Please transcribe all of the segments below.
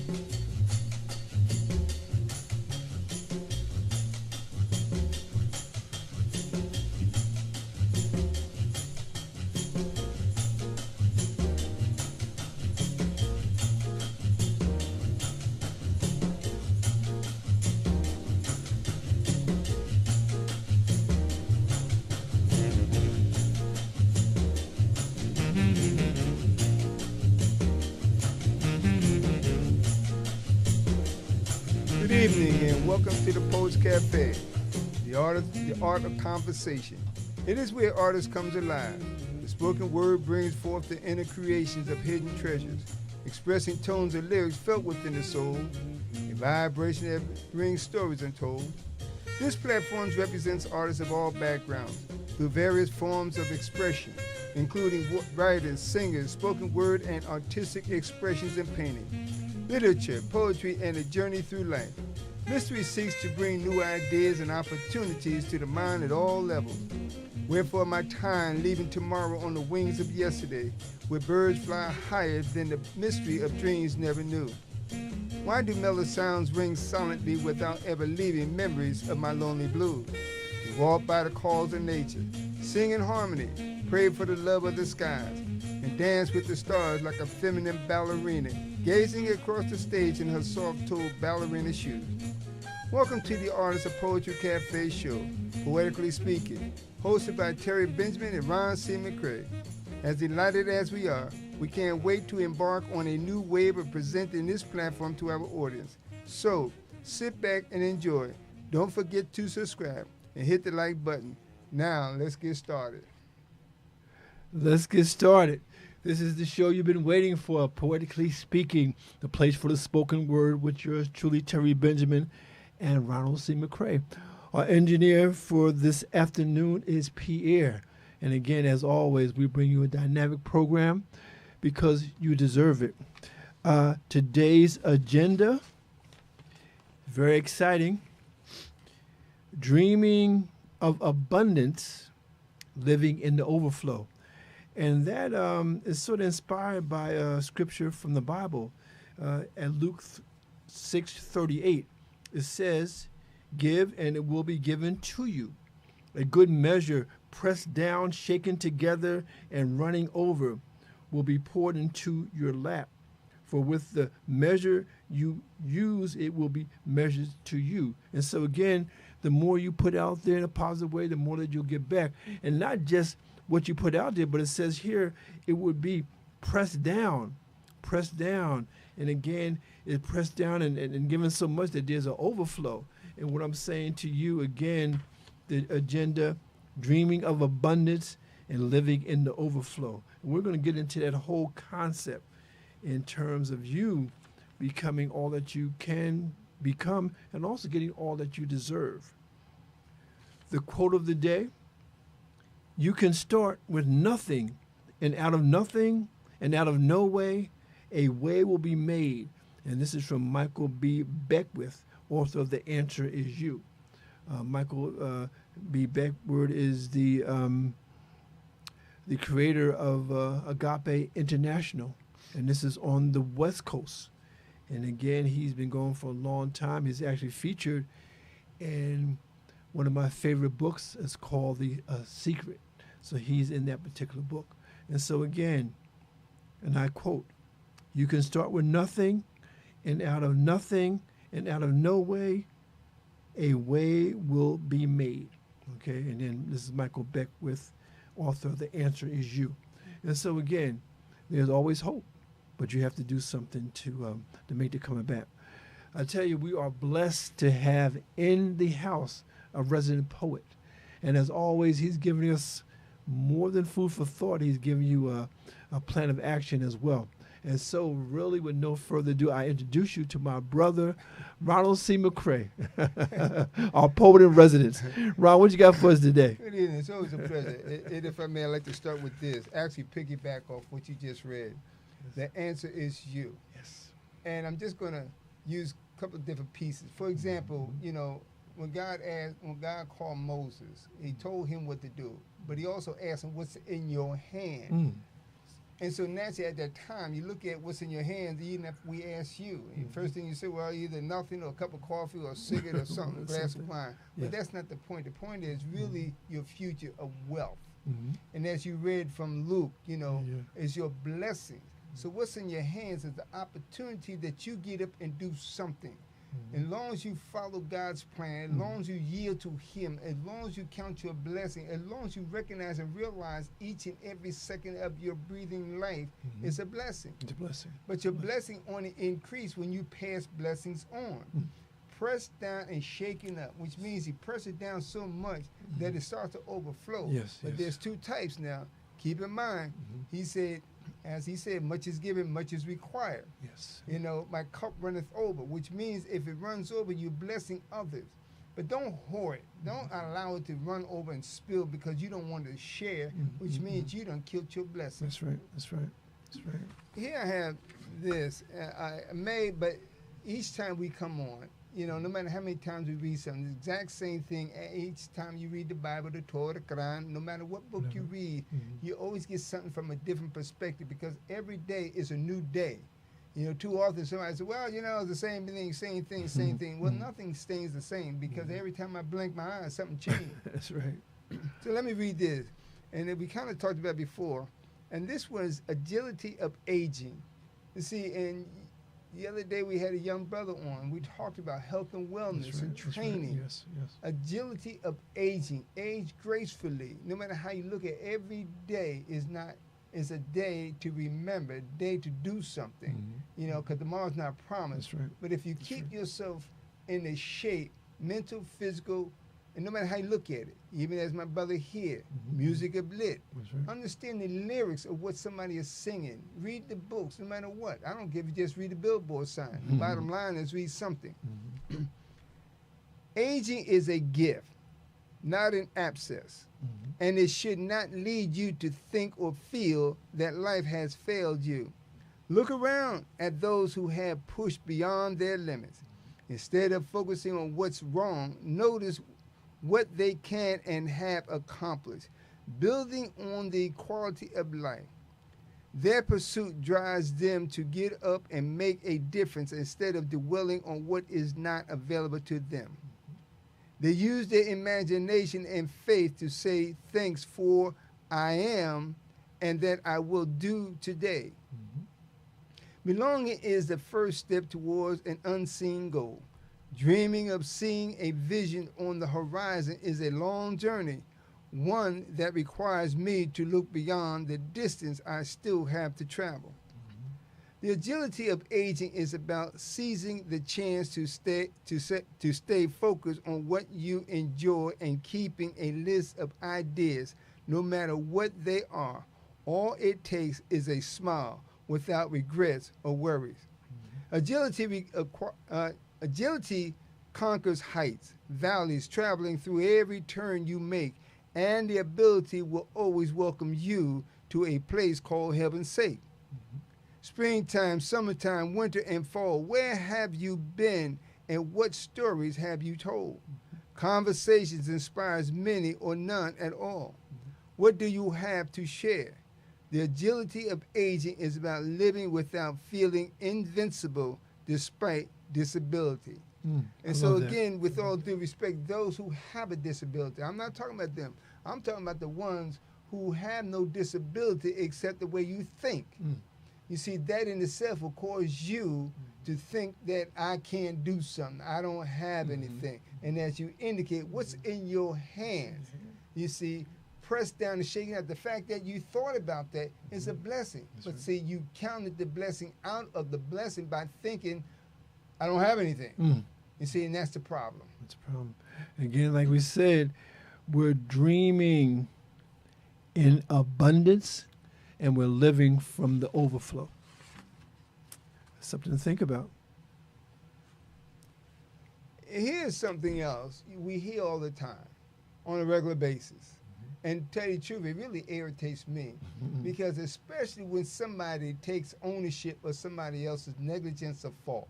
Good evening and welcome to the Poets Cafe, the art of conversation. It is where artists comes alive. The spoken word brings forth the inner creations of hidden treasures, expressing tones of lyrics felt within the soul, a vibration that brings stories untold. This platform represents artists of all backgrounds through various forms of expression, including writers, singers, spoken word, and artistic expressions in painting, literature, poetry, and a journey through life. Mystery seeks to bring new ideas and opportunities to the mind at all levels. Wherefore my time leaving tomorrow on the wings of yesterday, where birds fly higher than the mystery of dreams never knew. Why do mellow sounds ring silently without ever leaving memories of my lonely blues? To walk by the calls of nature, sing in harmony, pray for the love of the skies, and dance with the stars like a feminine ballerina, gazing across the stage in her soft-toed ballerina shoes. Welcome to the Artists of Poetry Cafe show, Poetically Speaking, hosted by Terry Benjamin and Ron C. McCrae. As delighted as we are, we can't wait to embark on a new wave of presenting this platform to our audience. So, sit back and enjoy. Don't forget to subscribe and hit the like button. Now, let's get started. Let's get started. This is the show you've been waiting for, Poetically Speaking, the place for the spoken word with yours truly, Terry Benjamin and Ronald C. McCrae. Our engineer for this afternoon is Pierre. And again, as always, we bring you a dynamic program because you deserve it. Today's agenda, very exciting. Dreaming of abundance, living in the overflow. And that is sort of inspired by a scripture from the Bible. At Luke 6:38, it says, "Give, and it will be given to you. A good measure, pressed down, shaken together, and running over, will be poured into your lap. For with the measure you use, it will be measured to you." And so again, the more you put out there in a positive way, the more that you'll get back. And not just what you put out there, but it says here it would be pressed down. And again, it's pressed down and given so much that there's an overflow. And what I'm saying to you again, the agenda, dreaming of abundance and living in the overflow. And we're going to get into that whole concept in terms of you becoming all that you can become and also getting all that you deserve. The quote of the day: "You can start with nothing, and out of nothing and out of no way, a way will be made." And this is from Michael B. Beckwith, author of The Answer Is You. Michael B. Beckwith is the creator of Agape International, and this is on the West Coast. And again, he's been going for a long time. He's actually featured in one of my favorite books. It's called The Secret. So he's in that particular book. And so again, and I quote, "You can start with nothing, and out of nothing and out of no way, a way will be made." Okay, and then this is Michael Beckwith, author of The Answer Is You. And so again, there's always hope, but you have to do something to make it come about. I tell you, we are blessed to have in the house a resident poet. And as always, he's giving us more than food for thought. He's giving you a plan of action as well. And so really, with no further ado, I introduce you to my brother, Ronald C. McCrae, our poet in residence. Ron, what you got for us today? Good evening. It's always a pleasure. And if I may, I'd like to start with this. Actually piggyback off what you just read. Yes. The answer is you. Yes. And I'm just going to use a couple of different pieces. For example, you know, when God called Moses, he told him what to do, but he also asked him, "What's in your hand?" And so naturally at that time, you look at what's in your hands, even if we ask you. And first thing you say, well, either nothing or a cup of coffee or a cigarette or something, a glass of wine. Yeah. But that's not the point. The point is really your future of wealth. Mm-hmm. And as you read from Luke, Yeah. is your blessings. So what's in your hands is the opportunity that you get up and do something. Mm-hmm. As long as you follow God's plan, as long as you yield to Him, as long as you count your blessing, as long as you recognize and realize each and every second of your breathing life is a blessing. It's a blessing. But your blessing only increase when you pass blessings on. Pressed down and shaken up, which means He presses it down so much that it starts to overflow. Yes, But yes. there's two types now. Keep in mind, He said, as He said, much is given, much is required. Yes. My cup runneth over, which means if it runs over, you're blessing others. But don't hoard it. Don't allow it to run over and spill because you don't want to share, which means you done killed your blessing. That's right. That's right. That's right. Here I have this. I made, but each time we come on, no matter how many times we read something, the exact same thing each time you read the Bible, the Torah, the Quran, no matter what book you read, you always get something from a different perspective because every day is a new day. Too often somebody says, well, it's the same thing, same thing, same thing. Well, nothing stays the same because every time I blink my eyes, something changed. That's right. So let me read this. And we kind of talked about before. And this was agility of aging. You see, and the other day we had a young brother on. We talked about health and wellness That's right. and That's right. training. Yes. Yes. Agility of aging. Age gracefully. No matter how you look at it, every day is a day to remember, a day to do something. Because tomorrow's not promised. That's right. But if you keep yourself in a shape, mental, physical, and no matter how you look at it, even as my brother here, music of lit. That's right. Understand the lyrics of what somebody is singing. Read the books, no matter what. I don't care if you just read the billboard sign. The bottom line is read something. Aging is a gift, not an abscess. And it should not lead you to think or feel that life has failed you. Look around at those who have pushed beyond their limits. Instead of focusing on what's wrong, notice what they can and have accomplished, building on the quality of life. Their pursuit drives them to get up and make a difference instead of dwelling on what is not available to them. They use their imagination and faith to say thanks for I am and that I will do today. Belonging is the first step towards an unseen goal. Dreaming of seeing a vision on the horizon is a long journey, one that requires me to look beyond the distance I still have to travel. The agility of aging is about seizing the chance to stay focused on what you enjoy and keeping a list of ideas, no matter what they are. All it takes is a smile without regrets or worries. Agility conquers heights, valleys, traveling through every turn you make, and the ability will always welcome you to a place called heaven's sake. Springtime, summertime, winter, and fall, where have you been and what stories have you told? Conversations inspires many or none at all. What do you have to share? The agility of aging is about living without feeling invincible despite disability. And so again, with all due respect, those who have a disability, I'm not talking about them. I'm talking about the ones who have no disability except the way you think. You see, that in itself will cause you to think that I can't do something. I don't have anything. And as you indicate, what's in your hands? You see, pressed down and shaking out. The fact that you thought about that is a blessing. But see, you counted the blessing out of the blessing by thinking, I don't have anything. You see, and that's the problem. That's the problem. Again, like we said, we're dreaming in abundance and we're living from the overflow. Something to think about. Here's something else we hear all the time on a regular basis. And to tell you the truth, it really irritates me because especially when somebody takes ownership of somebody else's negligence or fault.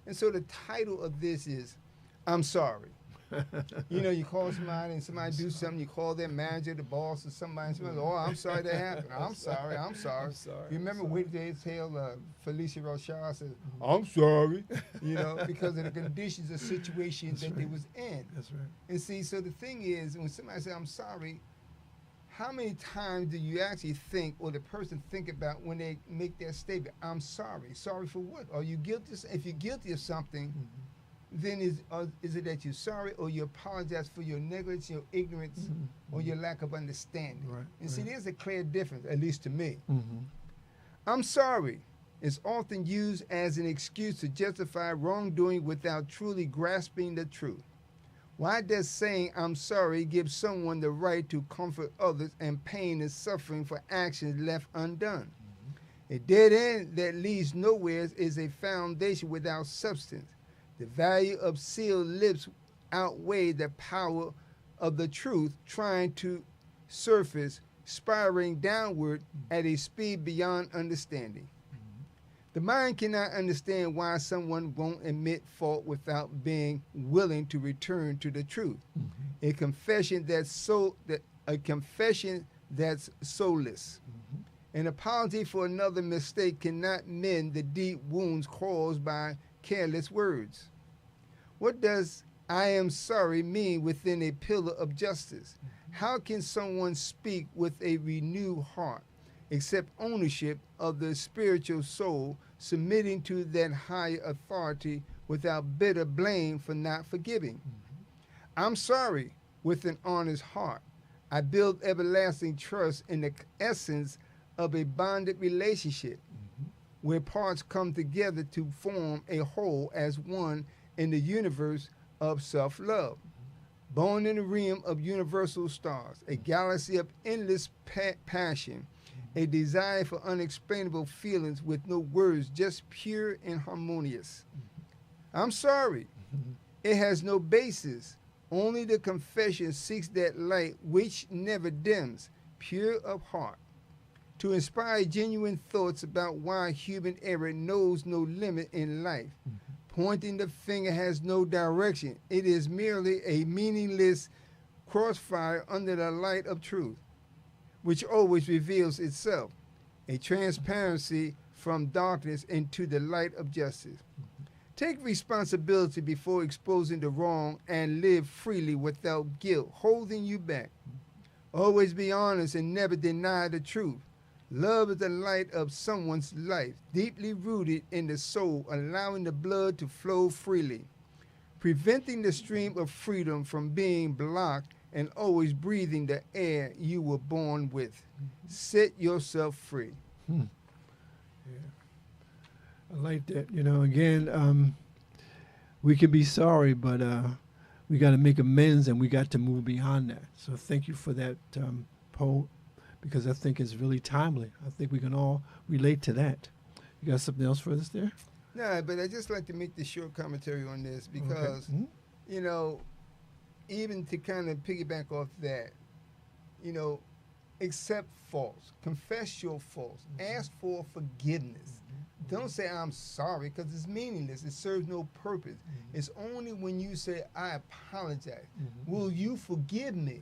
And so the title of this is, I'm sorry. You know, you call somebody and somebody do something, you call their manager, the boss, or somebody, and somebody, oh, I'm sorry that happened. I'm sorry. I'm sorry. You remember I'm sorry. Wait Day's Tale, Felicia Rochard says, I'm sorry, you know, because of the conditions or situations that they was in. That's right. And see, so the thing is, when somebody says, I'm sorry, how many times do you actually think, or the person think about when they make that statement, I'm sorry? Sorry for what? Are you guilty? If you're guilty of something, then is it that you're sorry, or you apologize for your negligence, your ignorance, or your lack of understanding? Right. And see, there's a clear difference, at least to me. Mm-hmm. I'm sorry is often used as an excuse to justify wrongdoing without truly grasping the truth. Why does saying I'm sorry give someone the right to comfort others and pain and suffering for actions left undone? A dead end that leads nowhere is a foundation without substance. The value of sealed lips outweigh the power of the truth trying to surface, spiraling downward at a speed beyond understanding. The mind cannot understand why someone won't admit fault without being willing to return to the truth. A confession that's soulless. An apology for another mistake cannot mend the deep wounds caused by careless words. What does I am sorry mean within a pillar of justice? How can someone speak with a renewed heart, accept ownership of the spiritual soul, submitting to that higher authority without bitter blame for not forgiving? I'm sorry with an honest heart. I build everlasting trust in the essence of a bonded relationship where parts come together to form a whole as one in the universe of self-love. Born in the realm of universal stars, a galaxy of endless passion, a desire for unexplainable feelings with no words, just pure and harmonious. I'm sorry. It has no basis. Only the confession seeks that light which never dims, pure of heart, to inspire genuine thoughts about why human error knows no limit in life. Pointing the finger has no direction. It is merely a meaningless crossfire under the light of truth, which always reveals itself, a transparency from darkness into the light of justice. Take responsibility before exposing the wrong and live freely without guilt holding you back. Always be honest and never deny the truth. Love is the light of someone's life, deeply rooted in the soul, allowing the blood to flow freely, preventing the stream of freedom from being blocked and always breathing the air you were born with. Set yourself free. Yeah. I like that. You know, again, we can be sorry, but we got to make amends and we got to move beyond that. So thank you for that, Poe, because I think it's really timely. I think we can all relate to that. You got something else for us there? No, but I just like to make the short commentary on this because, you know, even to kind of piggyback off that, you know, accept faults, confess your faults, ask for forgiveness. Don't say I'm sorry because it's meaningless. It serves no purpose. It's only when you say I apologize. Will you forgive me?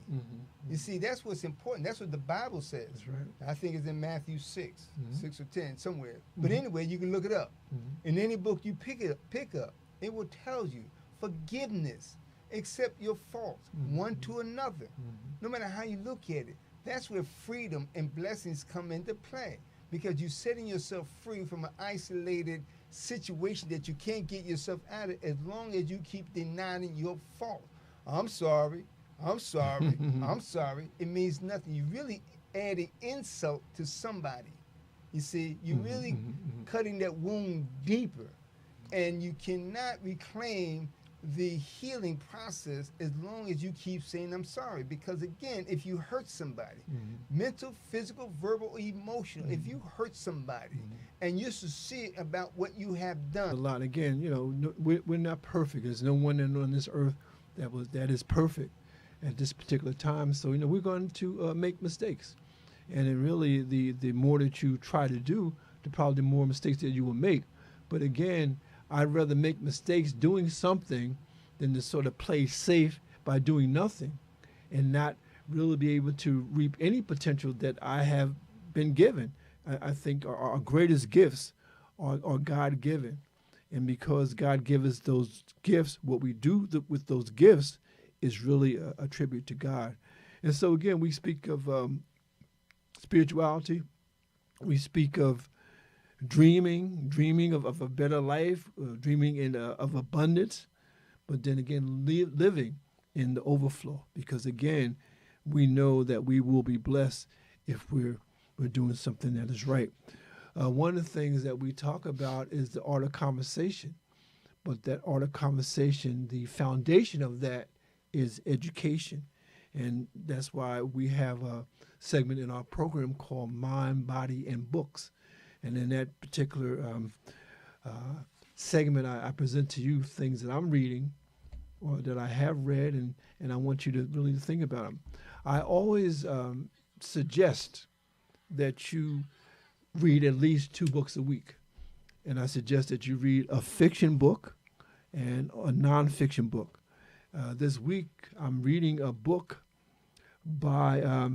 You see, that's what's important. That's what the Bible says. That's right. I think it's in Matthew 6, 6 or 10, somewhere. But anyway, you can look it up. In any book you pick up, it will tell you forgiveness. Accept your faults one to another, no matter how you look at it. That's where freedom and blessings come into play, because you're setting yourself free from an isolated situation that you can't get yourself out of as long as you keep denying your fault. I'm sorry. I'm sorry. I'm sorry. It means nothing. You really adding insult to somebody. You see, you're really cutting that wound deeper, and you cannot reclaim the healing process as long as you keep saying I'm sorry. Because again, if you hurt somebody, mental, physical, verbal, emotional, if you hurt somebody and you're sincere about what you have done. A lot. Again, you know, we're not perfect. There's no one on this earth that is perfect at this particular time. So, you know, we're going to make mistakes. And then really the more that you try to do, the probably more mistakes that you will make. But again, I'd rather make mistakes doing something than to sort of play safe by doing nothing and not really be able to reap any potential that I have been given. I think our greatest gifts are God given. And because God gives us those gifts, what we do with those gifts is really a tribute to God. And so, again, we speak of spirituality. We speak of dreaming of a better life, dreaming of abundance, but then again, living in the overflow. Because, again, we know that we will be blessed if we're doing something that is right. One of the things that we talk about is the art of conversation. But that art of conversation, the foundation of that is education. And that's why we have a segment in our program called Mind, Body, and Books. And in that particular segment, I present to you things that I'm reading or that I have read, and I want you to really think about them. I always suggest that you read at least 2 books a week. And I suggest that you read a fiction book and a nonfiction book. This week, I'm reading a book by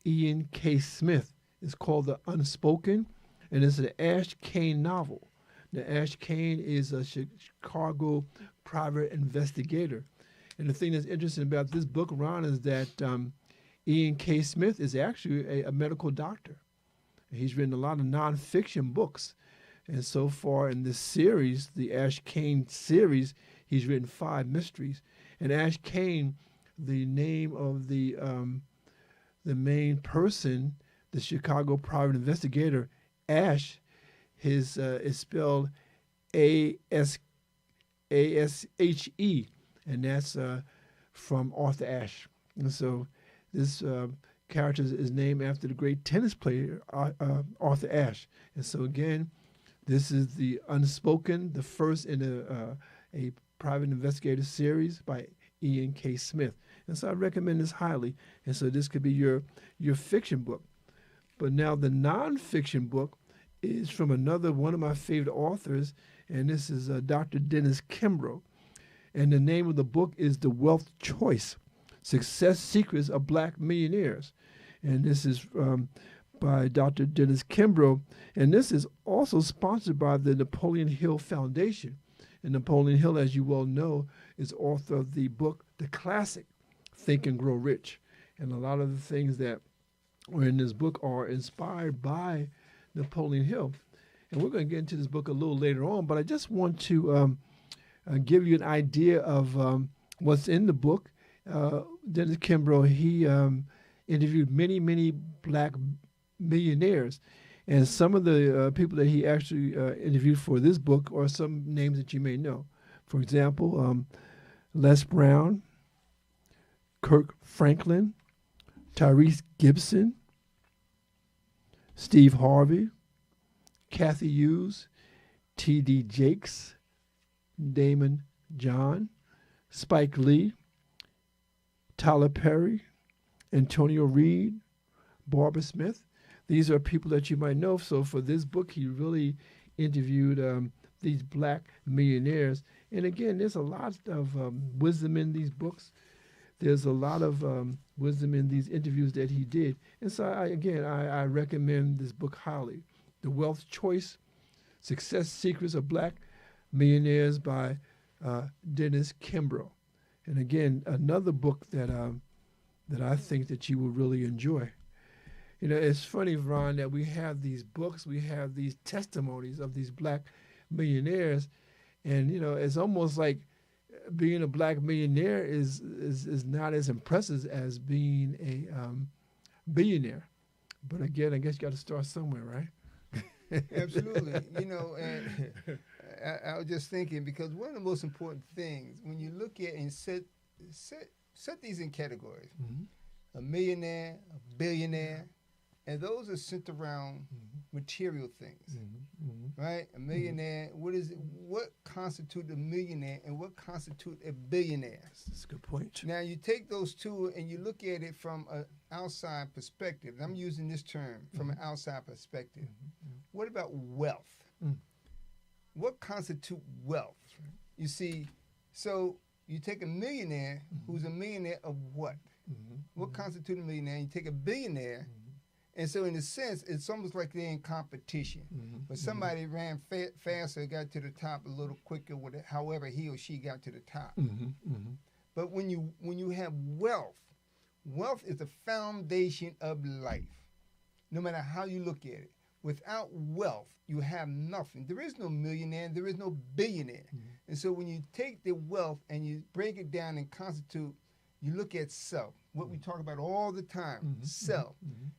Ian K. Smith. It's called The Unspoken, and it's an Ash Cain novel. Now, Ash Cain is a Chicago private investigator. And the thing that's interesting about this book, Ron, is that Ian K. Smith is actually a medical doctor. He's written a lot of nonfiction books. And so far in this series, the Ash Cain series, he's written 5 mysteries. And Ash Cain, the name of the main person, the Chicago private investigator, Ash, is spelled A-S-H-E, and that's from Arthur Ashe. And so this character is named after the great tennis player Arthur Ashe. And so again, this is The Unspoken, the first in a private investigator series by Ian K. Smith. And so I recommend this highly. And so this could be your fiction book. But now the nonfiction book is from another one of my favorite authors, and this is Dr. Dennis Kimbrough. And the name of the book is The Wealth Choice: Success Secrets of Black Millionaires. And this is by Dr. Dennis Kimbrough. And this is also sponsored by the Napoleon Hill Foundation. And Napoleon Hill, as you well know, is author of the book, the classic, Think and Grow Rich. And a lot of the things that are in this book are inspired by Napoleon Hill. And we're going to get into this book a little later on, but I just want to give you an idea of what's in the book. Dennis Kimbrough, he interviewed many black millionaires. And some of the people that he actually interviewed for this book are some names that you may know. For example, Les Brown, Kirk Franklin, Tyrese Gibson, Steve Harvey, Kathy Hughes, T.D. Jakes, Damon John, Spike Lee, Tyler Perry, Antonio Reed, Barbara Smith. These are people that you might know. So for this book, he really interviewed these black millionaires. And again, there's a lot of wisdom in these books. There's a lot of wisdom in these interviews that he did. And so, I recommend this book highly. The Wealth Choice: Success Secrets of Black Millionaires by Dennis Kimbrough. And again, another book that I think that you will really enjoy. You know, it's funny, Ron, that we have these books, we have these testimonies of these black millionaires, and, you know, it's almost like being a black millionaire is not as impressive as being a billionaire. But again, I guess you got to start somewhere, right? Absolutely. You know, and I was just thinking, because one of the most important things when you look at and set these in categories, a millionaire, a billionaire, and those are centered around material things, right? A millionaire, what constitutes a millionaire and what constitutes a billionaire? That's a good point. Now, you take those two and you look at it from an outside perspective. I'm using this term from an outside perspective. What about wealth? What constitutes wealth? You see, So you take a millionaire who's a millionaire of what? Mhm. What constitutes a millionaire? You take a billionaire, and so in a sense, it's almost like they're in competition. Mhm. But somebody ran faster, got to the top a little quicker, with it, however he or she got to the top. Mhm. Mhm. But when you have wealth, wealth is the foundation of life. No matter how you look at it, without wealth, you have nothing. There is no millionaire, there is no billionaire. And so when you take the wealth and you break it down and constitute, you look at self, what we talk about all the time, self,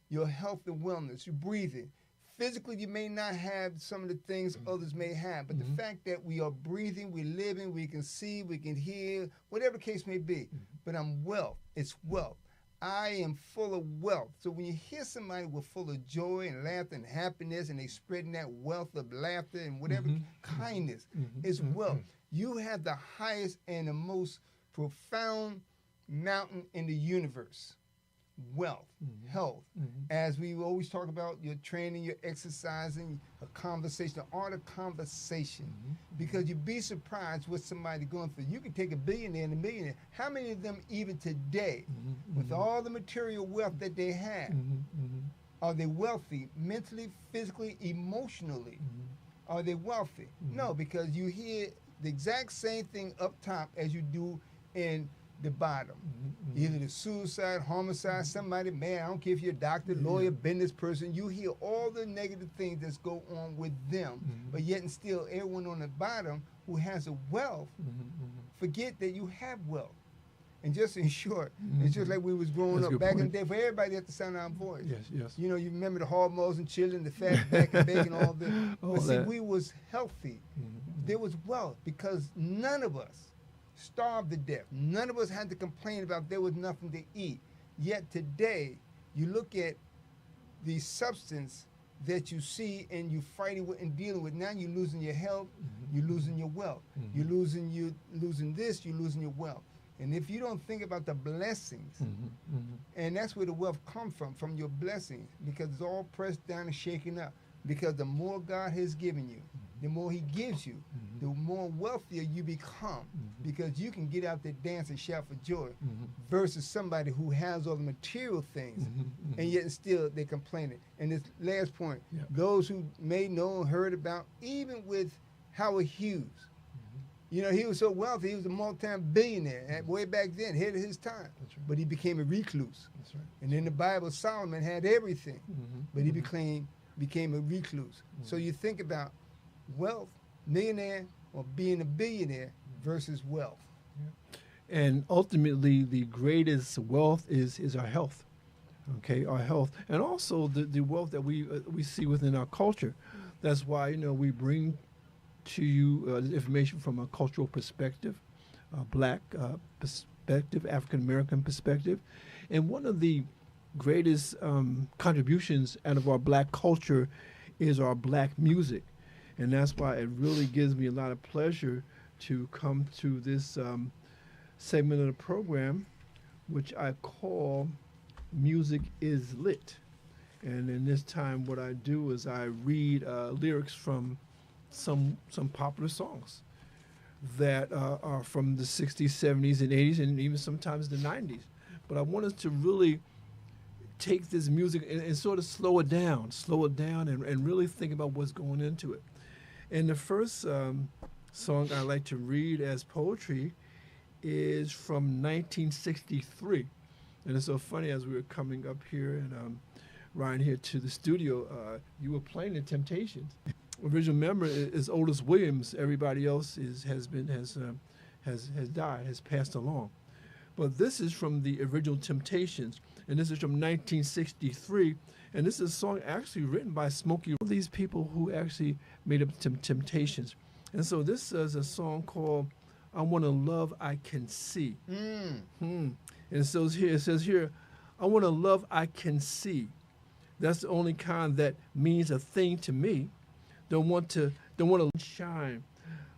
your health and wellness, your breathing. Physically, you may not have some of the things others may have, but the fact that we are breathing, we're living, we can see, we can hear, whatever the case may be. But I'm wealth. It's wealth. I am full of wealth. So when you hear somebody with full of joy and laughter and happiness, and they spreading that wealth of laughter and whatever kindness, is wealth. You have the highest and the most profound mountain in the universe. Wealth, health. As we always talk about, your training, your exercising, a conversation, the art of conversation. Because you'd be surprised what somebody going through. You can take a billionaire and a millionaire. How many of them even today, with all the material wealth that they have, are they wealthy mentally, physically, emotionally? Are they wealthy? No, because you hear the exact same thing up top as you do in the bottom. Either the suicide, homicide, somebody, man, I don't care if you're a doctor, lawyer, business person, you hear all the negative things that go on with them, but yet and still everyone on the bottom who has a wealth, forget that you have wealth. And just in short, it's just like we was growing up back in the day, for everybody at the sound of our voice. Yes. You know, you remember the hard moles and children, the fat back and bacon, all this. All But see, that. we was healthy. There was wealth because none of us starved to death. None of us had to complain about there was nothing to eat. Yet today, you look at the substance that you see and you fighting with and dealing with. Now you're losing your health, you're losing your wealth. You're losing this, you're losing your wealth. And if you don't think about the blessings, and that's where the wealth come from your blessings, because it's all pressed down and shaken up. Because the more God has given you, the more he gives you, the more wealthier you become, because you can get out there, dance and shout for joy, versus somebody who has all the material things, and yet still they're complaining. And this last point, those who may know and heard about, even with Howard Hughes, you know, he was so wealthy, he was a multi-billionaire way back then, ahead of his time. But he became a recluse. That's right. And in the Bible, Solomon had everything, but he became a recluse. So you think about wealth, millionaire, or being a billionaire versus wealth. And ultimately, the greatest wealth is our health. Okay, our health, and also the wealth that we see within our culture. That's why, you know, we bring to you information from a cultural perspective, black perspective, African American perspective, and one of the greatest contributions out of our black culture is our black music, and that's why it really gives me a lot of pleasure to come to this segment of the program, which I call Music is Lit. And in this time, what I do is I read lyrics from some popular songs that are from the 60s, 70s, and 80s, and even sometimes the 90s. But I wanted to really take this music and sort of slow it down and really think about what's going into it. And the first song I like to read as poetry is from 1963. And it's so funny, as we were coming up here and riding here to the studio, you were playing the Temptations. Original member is Otis Williams. Everybody else has died, has passed along. But this is from the original Temptations, and this is from 1963. And this is a song actually written by Smokey. These people who actually made up Temptations. And so this is a song called "I Want a Love I Can See." And it says here, "I want a love I can see. That's the only kind that means a thing to me. Don't want to shine.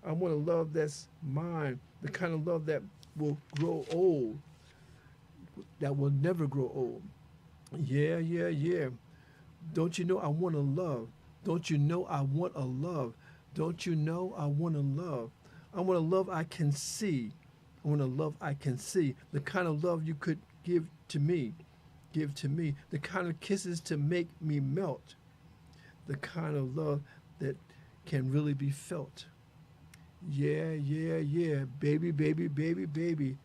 I want a love that's mine, the kind of love that will grow old, that will never grow old. Yeah. Don't you know I want a love? Don't you know I want a love? Don't you know I want a love? I want a love I can see. I want a love I can see. The kind of love you could give to me. Give to me. The kind of kisses to make me melt. The kind of love that can really be felt. Yeah, yeah, yeah. Baby, baby, baby, baby.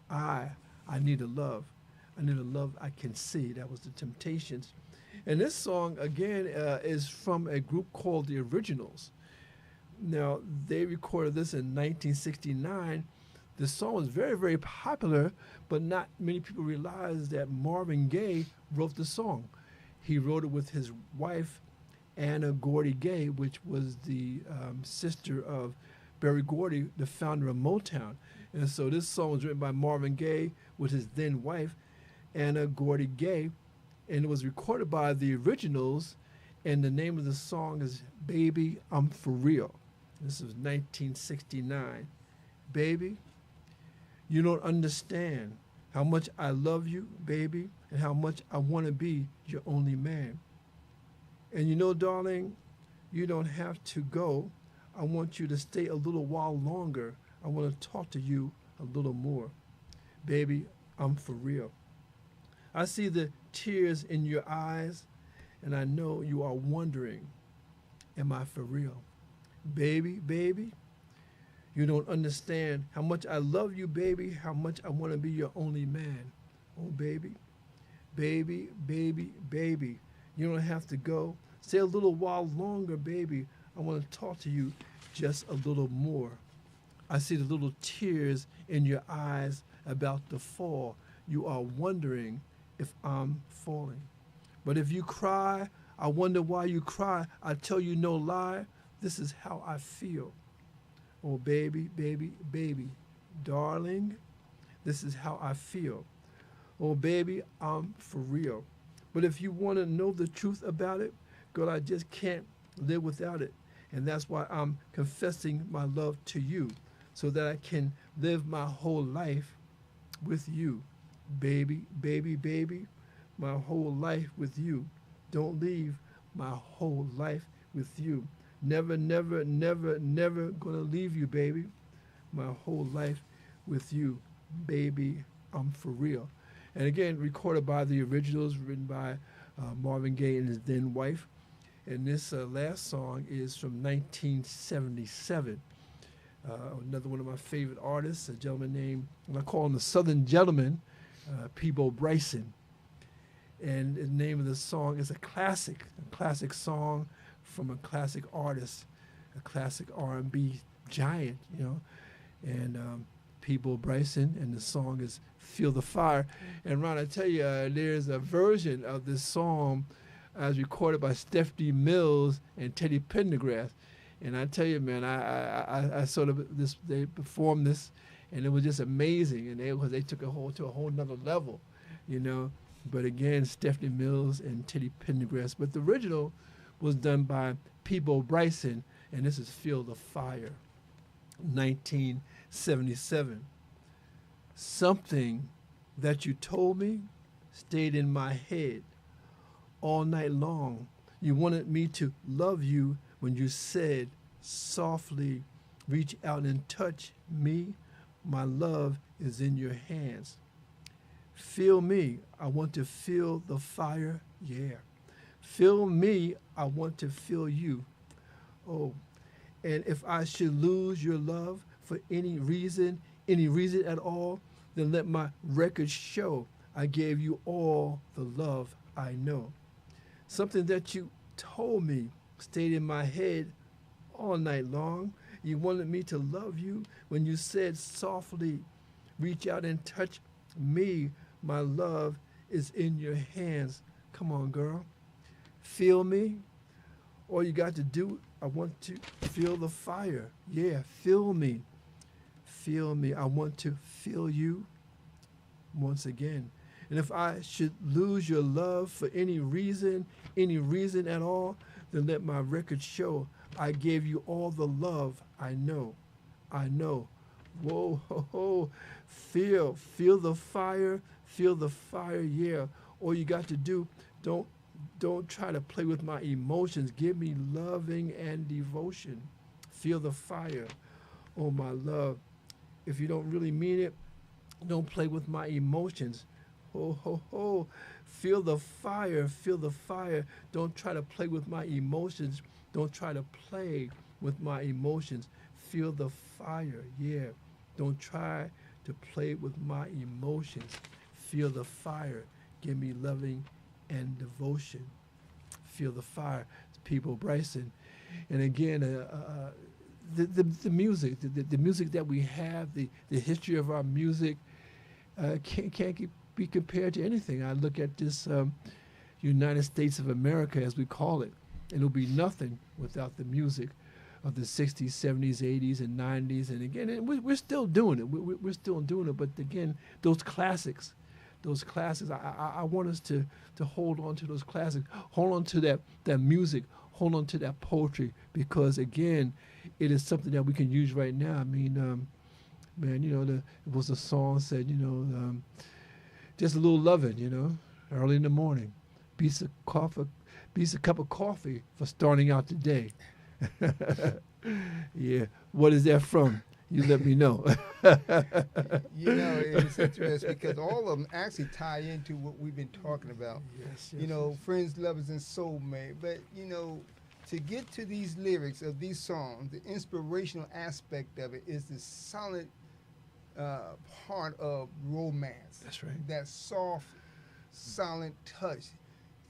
I I need a love. I need a love I can see. That was the Temptations. And this song, again, is from a group called The Originals. Now, they recorded this in 1969. The song was very, very popular, but not many people realize that Marvin Gaye wrote the song. He wrote it with his wife, Anna Gordy Gaye, which was the sister of Berry Gordy, the founder of Motown. And so this song was written by Marvin Gaye with his then wife, Anna Gordy Gaye, and it was recorded by the Originals, and the name of the song is Baby, I'm For Real. This was 1969. Baby, you don't understand how much I love you, baby, and how much I want to be your only man. And you know, darling, you don't have to go. I want you to stay a little while longer. I want to talk to you a little more. Baby, I'm for real. I see the tears in your eyes, and I know you are wondering, am I for real? Baby, baby, you don't understand how much I love you, baby, how much I want to be your only man. Oh, baby, baby, baby, baby, you don't have to go. Stay a little while longer, baby. I want to talk to you just a little more. I see the little tears in your eyes about to fall. You are wondering if I'm falling. But if you cry, I wonder why you cry. I tell you no lie. This is how I feel. Oh, baby, baby, baby, darling, this is how I feel. Oh, baby, I'm for real. But if you want to know the truth about it, girl, I just can't live without it. And that's why I'm confessing my love to you, so that I can live my whole life with you. Baby, baby, baby, my whole life with you. Don't leave my whole life with you. Never, never, never, never gonna leave you, baby. My whole life with you. Baby, I'm for real. And again, recorded by the Originals, written by Marvin Gaye and his then wife. And this last song is from 1977. Another one of my favorite artists, a gentleman named, and I call him the Southern Gentleman, Peabo Bryson. And the name of the song is a classic song from a classic artist, a classic R&B giant, you know. And Peabo Bryson, and the song is Feel the Fire. And Ron, I tell you, there's a version of this song as recorded by Stephanie Mills and Teddy Pendergrass. And I tell you, man, I sort of they performed this, and it was just amazing. And they took it to a whole nother level, you know. But again, Stephanie Mills and Teddy Pendergrass. But the original was done by Peabo Bryson, and this is Feel the Fire, 1977. Something that you told me stayed in my head all night long. You wanted me to love you when you said softly, reach out and touch me. My love is in your hands. Feel me. I want to feel the fire. Yeah. Feel me. I want to feel you. Oh, and if I should lose your love for any reason at all, then let my record show I gave you all the love I know. Something that you told me stayed in my head all night long. You wanted me to love you when you said softly, reach out and touch me. My love is in your hands. Come on, girl. Feel me. All you got to do, I want to feel the fire. Yeah, feel me. Feel me. I want to feel you once again. And if I should lose your love for any reason at all, then let my record show I gave you all the love I know. I know. Whoa, ho, ho. Feel the fire, yeah. All you got to do, don't try to play with my emotions. Give me loving and devotion. Feel the fire. Oh, my love, if you don't really mean it, don't play with my emotions. Ho, ho, ho. Feel the fire. Feel the fire. Don't try to play with my emotions. Don't try to play with my emotions. Feel the fire. Yeah. Don't try to play with my emotions. Feel the fire. Give me loving and devotion. Feel the fire. It's People Bryson. And again, the music, the music that we have, the history of our music can't be compared to anything. I look at this United States of America, as we call it, and it'll be nothing without the music of the 60s, 70s, 80s, and 90s. And again, we're still doing it. We're still doing it. But again, those classics, I want us to hold on to those classics, hold on to that music, hold on to that poetry, because again, it is something that we can use right now. I mean, man, it was a song said, just a little loving, early in the morning, beats a cup of coffee for starting out the day. Yeah, what is that from? You let me know. It's interesting because all of them actually tie into what we've been talking about. Yes, Friends, lovers, and soulmate. But, to get to these lyrics of these songs, the inspirational aspect of it is the solid part of romance. That's right. That soft, silent touch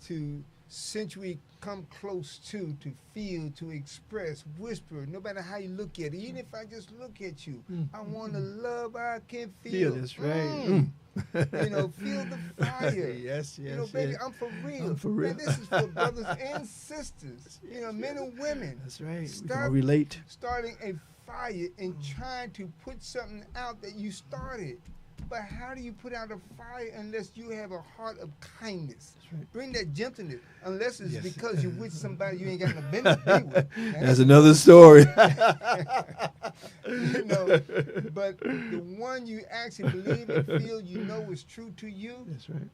to sensually come close to feel, to express, whisper, no matter how you look at it. Even if I just look at you, I want to love I can feel. That's right. Feel the fire. Yes. Baby, I'm for real. I'm for real. Man, this is for brothers and sisters, men and women. That's right. Stop We can relate. starting a fire and trying to put something out that you started. But how do you put out a fire unless you have a heart of kindness? That's right. Bring that gentleness. Unless it's because you're with somebody you ain't got no business to be with. That's another story. But the one you actually believe and feel is true to you. That's right.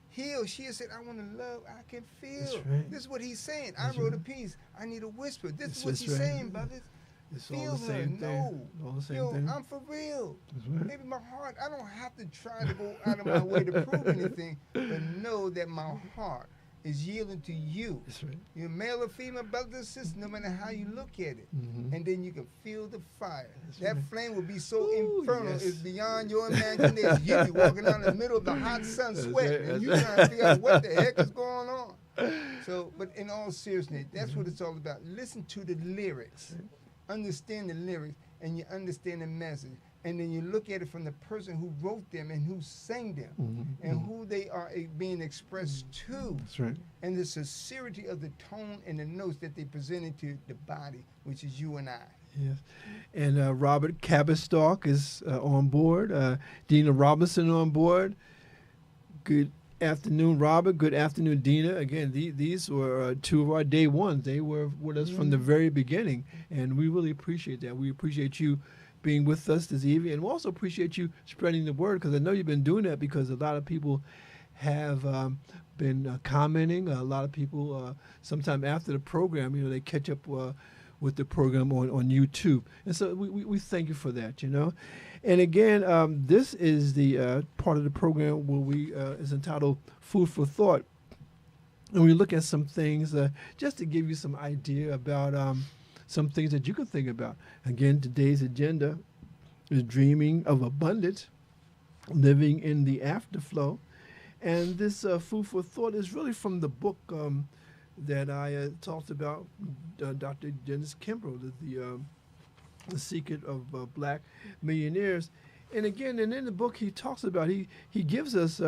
He or she said, I want to love, I can feel. That's right. This is what he's saying. That's I wrote right. a piece. I need a whisper. This is what That's he's right. saying, brothers. It's Feel all the same her. thing. No. All the same thing. I'm for real. That's right. Maybe my heart, I don't have to try to go out of my way to prove anything, but know that my heart is yielding to you. That's right. You're male or female, brothers and sisters, no matter how you look at it. Mm-hmm. And then you can feel the fire. That's That right. flame will be so Ooh, infernal, yes. it's beyond your imagination. You'll be walking out in the middle of the hot sun That's sweating, right. and you're trying to figure out what the heck is going on. So, but in all seriousness, that's what it's all about. Listen to the lyrics. Understand the lyrics, and you understand the message. And then you look at it from the person who wrote them and who sang them, and who they are being expressed to. That's right. And the sincerity of the tone and the notes that they presented to the body, which is you and I. Yes. And Robert Cabestock is on board. Dina Robinson on board. Good afternoon, Robert. Good afternoon, Dina. Again, these were two of our day ones. They were with us from the very beginning, and we really appreciate that. We appreciate you being with us this evening, and we also appreciate you spreading the word, because I know you've been doing that, because a lot of people have been commenting. A lot of people, sometime after the program, they catch up with the program on YouTube. And so we thank you for that, And again, this is the part of the program where we is entitled Food for Thought. And we look at some things just to give you some idea about some things that you can think about. Again, today's agenda is dreaming of abundance, living in the afterflow. And this food for thought is really from the book that I talked about, Dr. Dennis Kimbrough, The Secret of Black Millionaires. And again, and in the book he talks about, he gives us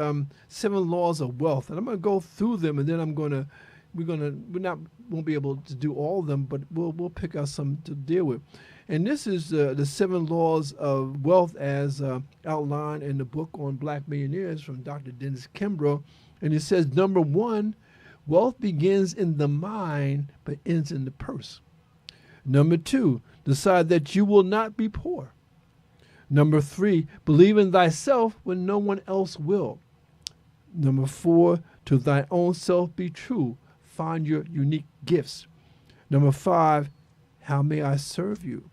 7 laws of wealth. And I'm going to go through them, and then we won't be able to do all of them, but we'll pick out some to deal with. And this is the 7 laws of wealth as outlined in the book on Black Millionaires from Dr. Dennis Kimbrough. And it says, number 1, wealth begins in the mind but ends in the purse. Number 2, decide that you will not be poor. Number 3, believe in thyself when no one else will. Number 4, to thy own self be true. Find your unique gifts. Number 5, how may I serve you?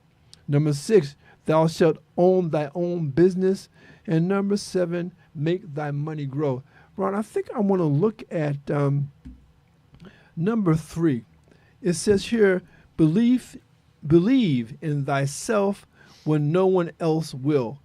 Number 6, Thou shalt own thy own business. And number 7, make thy money grow. Ron, I think I want to look at number 3. It says here, believe in thyself when no one else will.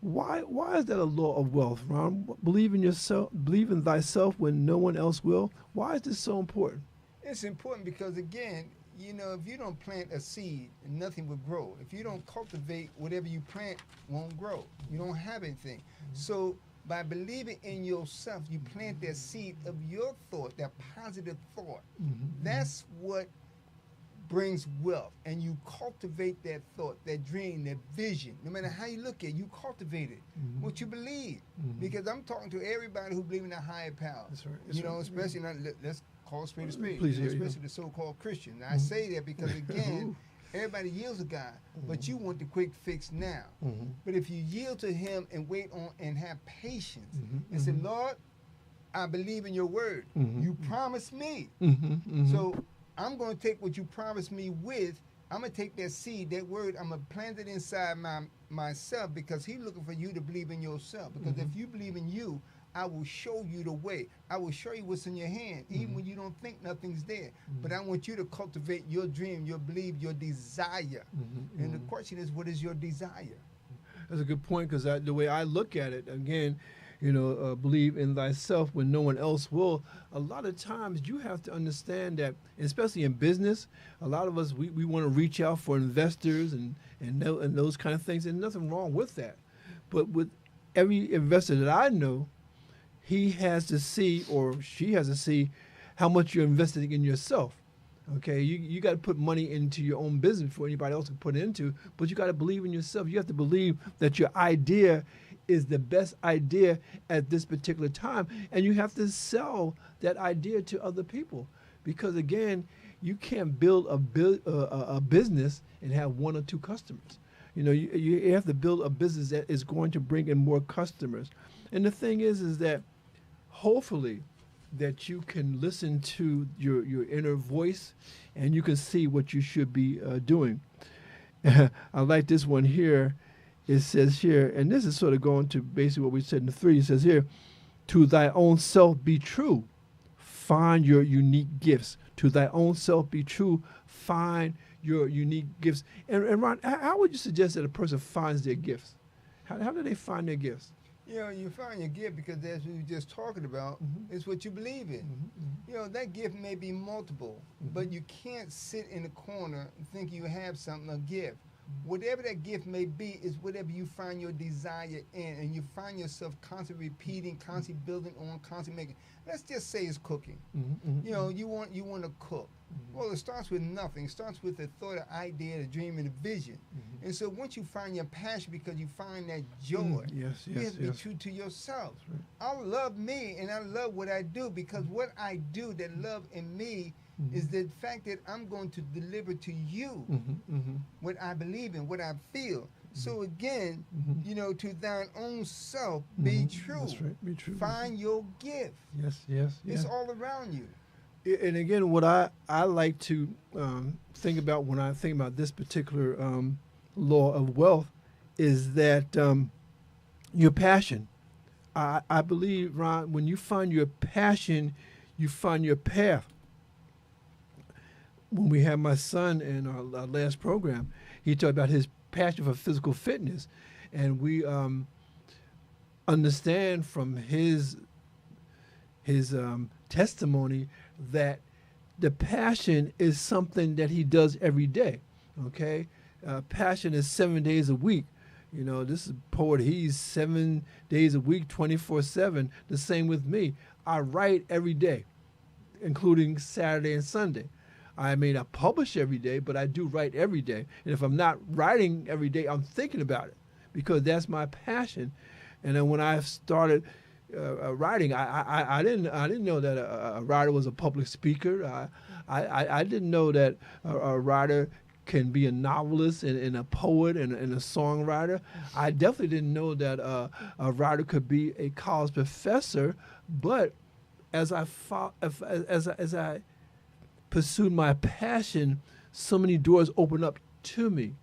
Why is that a law of wealth, Ron? Believe in thyself when no one else will. Why is this so important? It's important because, again, if you don't plant a seed, nothing will grow. If you don't cultivate, whatever you plant won't grow. You don't have anything. So by believing in yourself, you plant that seed of your thought, that positive thought. That's what brings wealth. And you cultivate that thought, that dream, that vision. No matter how you look at it, you cultivate it. What you believe. Because I'm talking to everybody who believes in a higher power. That's right. Especially, let's call spade a spade. Please, especially the so-called Christian. Now, I say that because, again, everybody yields to God, but you want the quick fix now. But if you yield to Him and wait on and have patience and say, Lord, I believe in your word. You promised me. So I'm going to take what you promised me with. I'm going to take that seed, that word, I'm going to plant it inside myself, because He's looking for you to believe in yourself. Because if you believe in you, I will show you the way. I will show you what's in your hand, even when you don't think nothing's there. But I want you to cultivate your dream, your belief, your desire. And the question is, what is your desire? That's a good point, because the way I look at it, again, believe in thyself when no one else will. A lot of times you have to understand that, especially in business, a lot of us, we want to reach out for investors and those kind of things, and nothing wrong with that. But with every investor that I know, he has to see, or she has to see, how much you're investing in yourself. Okay, you got to put money into your own business before anybody else can put it into, but you got to believe in yourself. You have to believe that your idea is the best idea at this particular time, and you have to sell that idea to other people, because again, you can't build a business and have 1 or 2 customers. You have to build a business that is going to bring in more customers. And the thing is that hopefully that you can listen to your inner voice, and you can see what you should be doing. I like this one here. It says here, and this is sort of going to basically what we said in the 3. It says here, to thy own self be true, find your unique gifts. To thy own self be true, find your unique gifts. And Ron, how would you suggest that a person finds their gifts? How do they find their gifts? You find your gift because, as we were just talking about, it's what you believe in. That gift may be multiple, but you can't sit in a corner and think you have something, a gift. Whatever that gift may be is whatever you find your desire in, and you find yourself constantly repeating, constantly building on, constantly making. Let's just say it's cooking. You want to cook. Well, it starts with nothing. It starts with a thought, an idea, a dream, and a vision. And so once you find your passion, because you find that joy, you have to be true to yourself. I love me, and I love what I do, because what I do, that love in me, is the fact that I'm going to deliver to you what I believe in, what I feel. So again, to thine own self be true. That's right. Be true. Find your gift. Yes. It's all around you. And again, what I like to think about when I think about this particular law of wealth is that your passion. I believe, Ron, when you find your passion, you find your path. When we had my son in our last program, he talked about his passion for physical fitness, and we understand from his testimony that the passion is something that he does every day. Okay, passion is 7 days a week. This is a poet. He's 7 days a week, 24/7. The same with me. I write every day, including Saturday and Sunday. I may not publish every day, but I do write every day. And if I'm not writing every day, I'm thinking about it, because that's my passion. And then when I started writing, I didn't know that a writer was a public speaker. I didn't know that a writer can be a novelist and a poet and a songwriter. I definitely didn't know that a writer could be a college professor. But as I pursued my passion, so many doors opened up to me.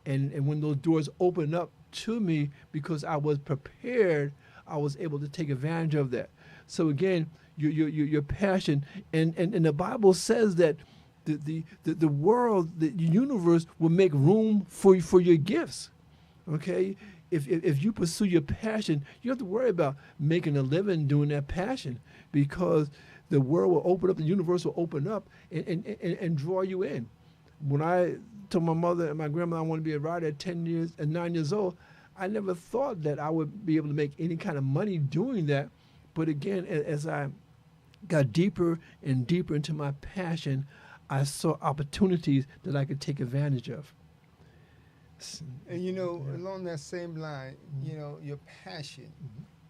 And when those doors opened up to me because I was prepared, I was able to take advantage of that. So again, your passion, and the Bible says that the world, the universe will make room for your gifts. Okay, if you pursue your passion, you don't have to worry about making a living doing that passion, because the world will open up, the universe will open up and draw you in. When I told my mother and my grandmother I wanted to be a writer at 10 years and 9 years old, I never thought that I would be able to make any kind of money doing that. But again, as I got deeper and deeper into my passion, I saw opportunities that I could take advantage of. And you know, along that same line, you know, your passion.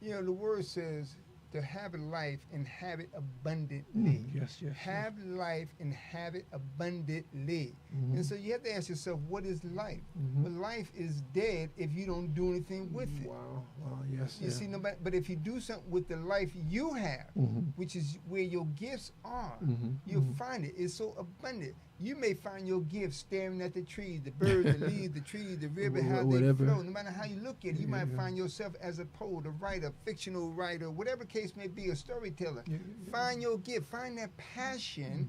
You know, the word says to have a life and have it abundantly. Yes. Have life and have it abundantly. And so you have to ask yourself, what is life? Well, life is dead if you don't do anything with it. Wow, yes. You see, but if you do something with the life you have, which is where your gifts are, you'll find it. It's so abundant. You may find your gift staring at the trees, the birds, the leaves, the trees, the river, how they flow. No matter how you look at it, you might find yourself as a poet, a writer, fictional writer, whatever case may be, a storyteller. Find your gift, find that passion,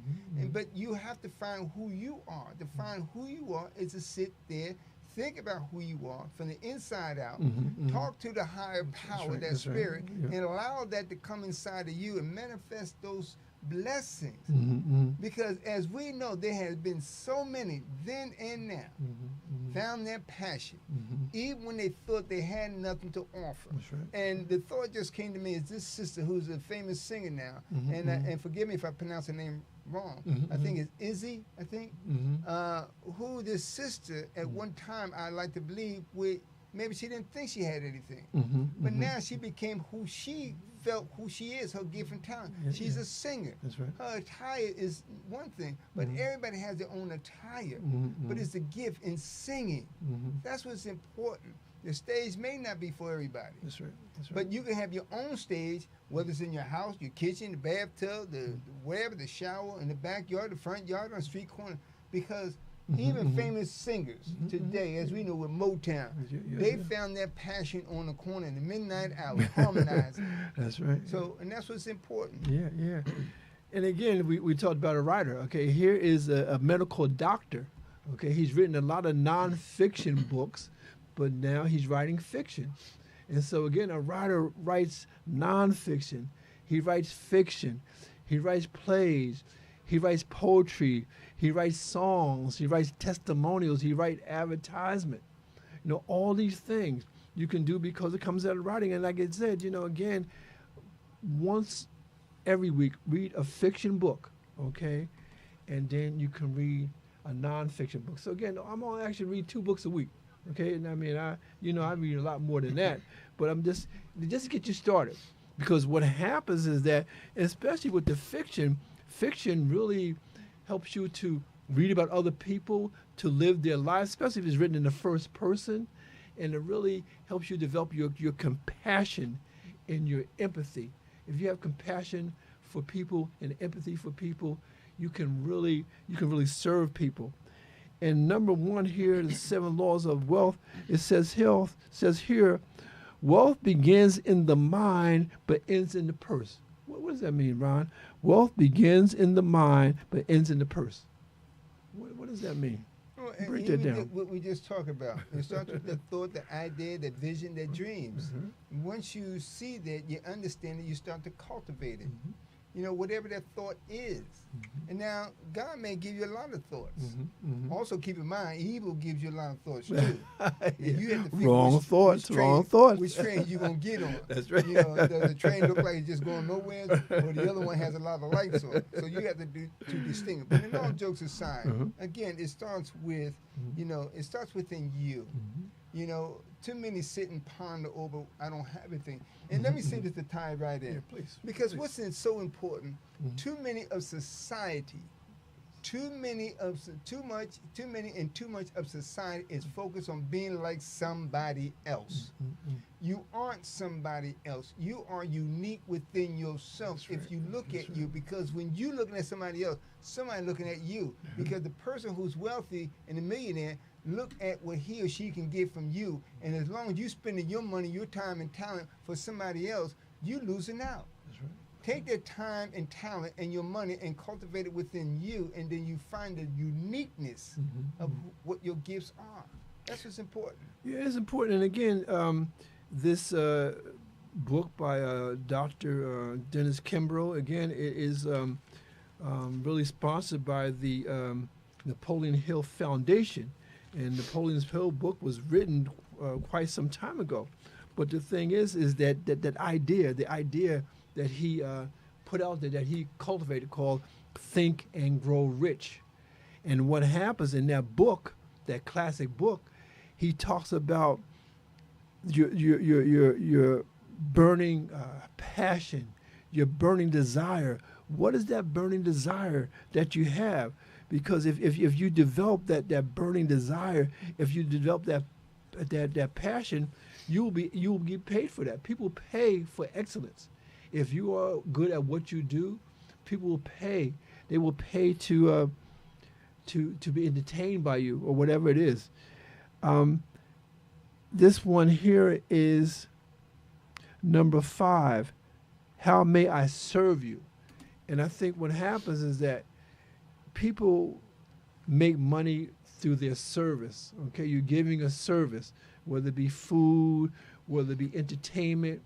but you have to find who you are. To find who you are is to sit there, think about who you are from the inside out, talk to the higher power, that spirit, and allow that to come inside of you and manifest those blessings. Because as we know, there has been so many then and now found their passion, even when they thought they had nothing to offer. And the thought just came to me is this sister who's a famous singer now, and forgive me if I pronounce her name wrong, I think it's Izzy, who this sister at one time I like to believe maybe she didn't think she had anything, but now she became who she felt who she is, her gift and talent. She's a singer. That's right. Her attire is one thing, but everybody has their own attire. But it's the gift in singing. That's what's important. The stage may not be for everybody. That's right. But you can have your own stage, whether it's in your house, your kitchen, the bathtub, wherever, the shower, in the backyard, the front yard, on the street corner. Because even famous singers today, as we know with Motown, they found their passion on the corner in the midnight hour, harmonizing. That's right. So, and that's what's important. Yeah. And again, we talked about a writer. Okay, here is a medical doctor. Okay, he's written a lot of nonfiction books, but now he's writing fiction. And so again, a writer writes nonfiction. He writes fiction. He writes plays. He writes poetry. He writes songs. He writes testimonials. He writes advertisement. You know, all these things you can do because it comes out of writing. And like I said, you know, again, once every week, read a fiction book, okay? And then you can read a nonfiction book. So again, I'm gonna actually read 2 books a week, okay? And I mean, I read a lot more than that, but I'm just to get you started. Because what happens is that, especially with the fiction really helps you to read about other people, to live their lives, especially if it's written in the first person, and it really helps you develop your compassion and your empathy. If you have compassion for people and empathy for people, you can really serve people. And number 1 here, the 7 laws of wealth, it says here, wealth begins in the mind but ends in the purse. What does that mean, Ron? Wealth begins in the mind but ends in the purse. What does that mean? Well, break that down. What we just talked about. It starts with the thought, the idea, the vision, the dreams. Once you see that, you understand it, you start to cultivate it. You know, whatever that thought is. And now, God may give you a lot of thoughts. Also, keep in mind, evil gives you a lot of thoughts, too. You have to figure wrong thoughts. Which train you going to get on. That's right. You know, does the train look like it's just going nowhere, or the other one has a lot of lights on? So you have to distinguish. But in all jokes aside, again, it starts with, you know, it starts within you. You know, too many sit and ponder over, I don't have anything. And let me say this to tie right in. Yeah, please. Because what's so important, too many of society, too much of society is focused on being like somebody else. You aren't somebody else. You are unique within yourself. That's if you look at you, because when you looking at somebody else, somebody looking at you. Because the person who's wealthy and a millionaire, look at what he or she can get from you. And as long as you spending your money, your time and talent for somebody else, you losing out. That's right. Take that time and talent and your money and cultivate it within you, and then you find the uniqueness of what your gifts are. That's what's important. Yeah, it's important. And again, this book by Dr. Dennis Kimbrough, again, it is really sponsored by the Napoleon Hill Foundation. And Napoleon Hill book was written quite some time ago. But the thing is that idea, the idea that he put out there, that he cultivated, called Think and Grow Rich. And what happens in that book, that classic book, he talks about your burning passion, your burning desire. What is that burning desire that you have? Because if you develop that burning desire, if you develop that passion, you will get paid for that. People pay for excellence. If you are good at what you do, people will pay. They will pay to be entertained by you or whatever it is. This one here is number 5. How may I serve you? And I think what happens is that people make money through their service. Okay, you're giving a service, whether it be food, whether it be entertainment,